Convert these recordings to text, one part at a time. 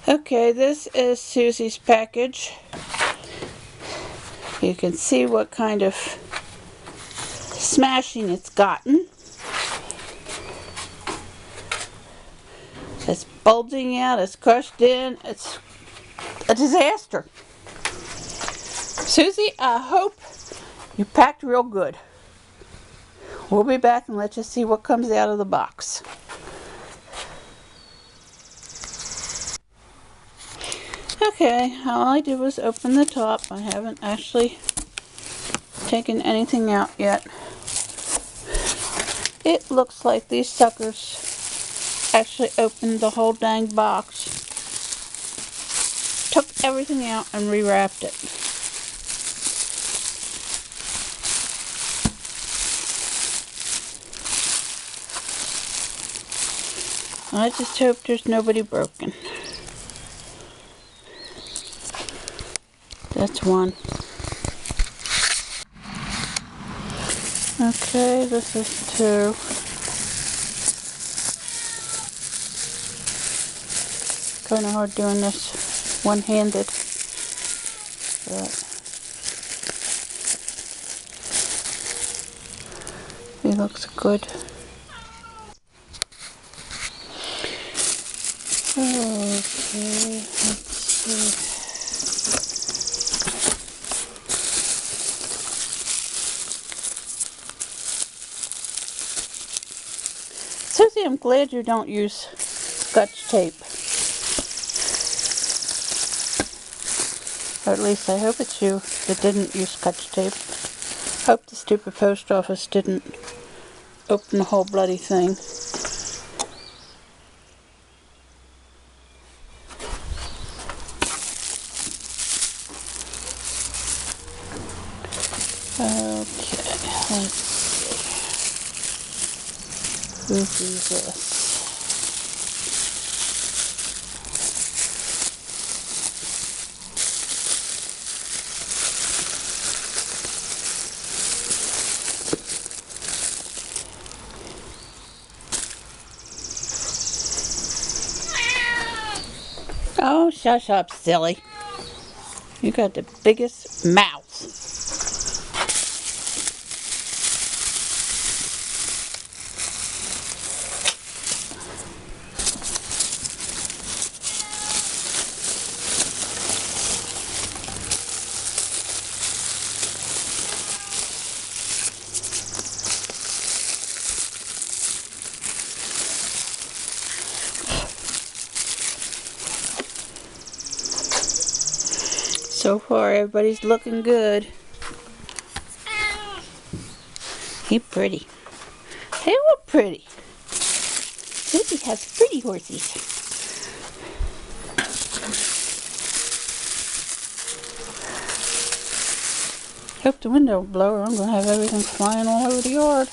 Okay, this is Susie's package. You can see what kind of smashing it's gotten. It's bulging out, it's crushed in, it's a disaster. Susie, I hope you packed real good. We'll be back and let you see what comes out of the box. Okay, all I did was open the top. I haven't actually taken anything out yet. It looks like these suckers actually opened the whole dang box, took everything out and rewrapped it. I just hope there's nobody broken. That's one. Okay, this is two. Kind of hard doing this one-handed, but he looks good. Okay, let's see. Susie, I'm glad you don't use Scotch tape. Or at least I hope it's you that didn't use Scotch tape. Hope the stupid post office didn't open the whole bloody thing. Okay, let's see. Who'll do this? Oh, shush up, silly. You got the biggest mouth. So far, everybody's looking good. He pretty. They look pretty. Susie has pretty horses. Hope the window will blow or I'm going to have everything flying all over the yard.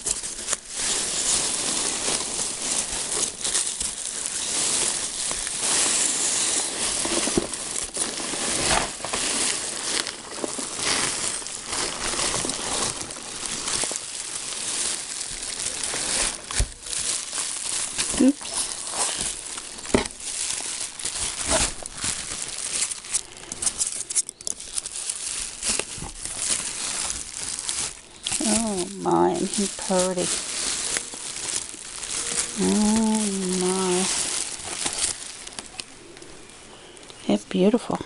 Oops. Oh my, and he pretty. Oh my. It's beautiful.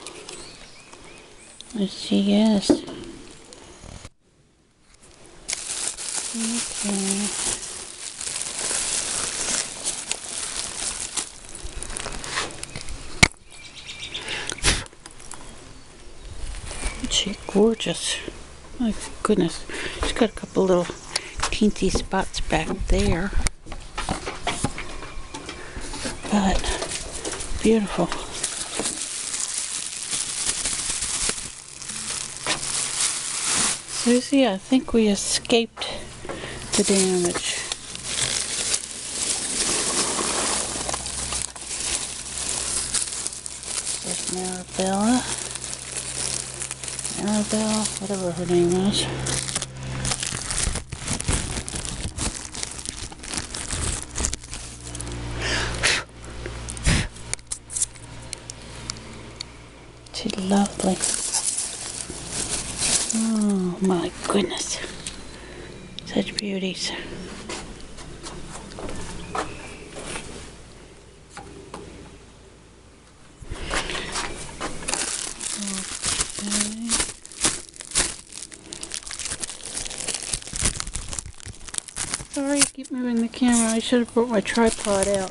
Yes, she is. Okay. She's gorgeous. My goodness. She's got a couple little teensy spots back there. But beautiful. Susie, I think we escaped the damage. There's Maribel, whatever her name is. She's lovely. Oh my goodness. Such beauties. Okay. Sorry, I keep moving the camera. I should have brought my tripod out.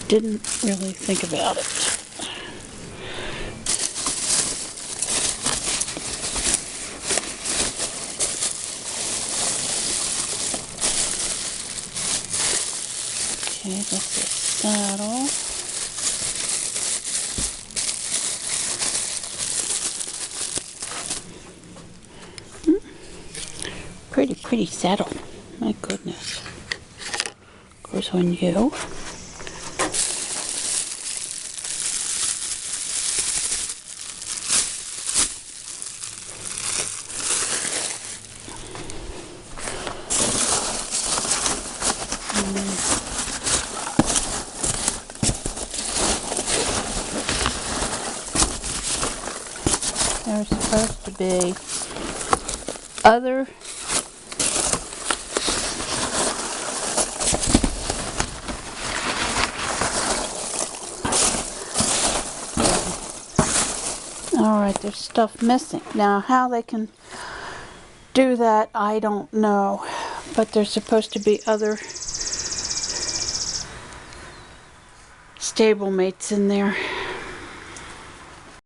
Didn't really think about it. Okay, that's the saddle. Pretty saddle. My goodness. Goes on you. There's supposed to be other Alright, there's stuff missing. Now, how they can do that, I don't know. But there's supposed to be other stablemates in there.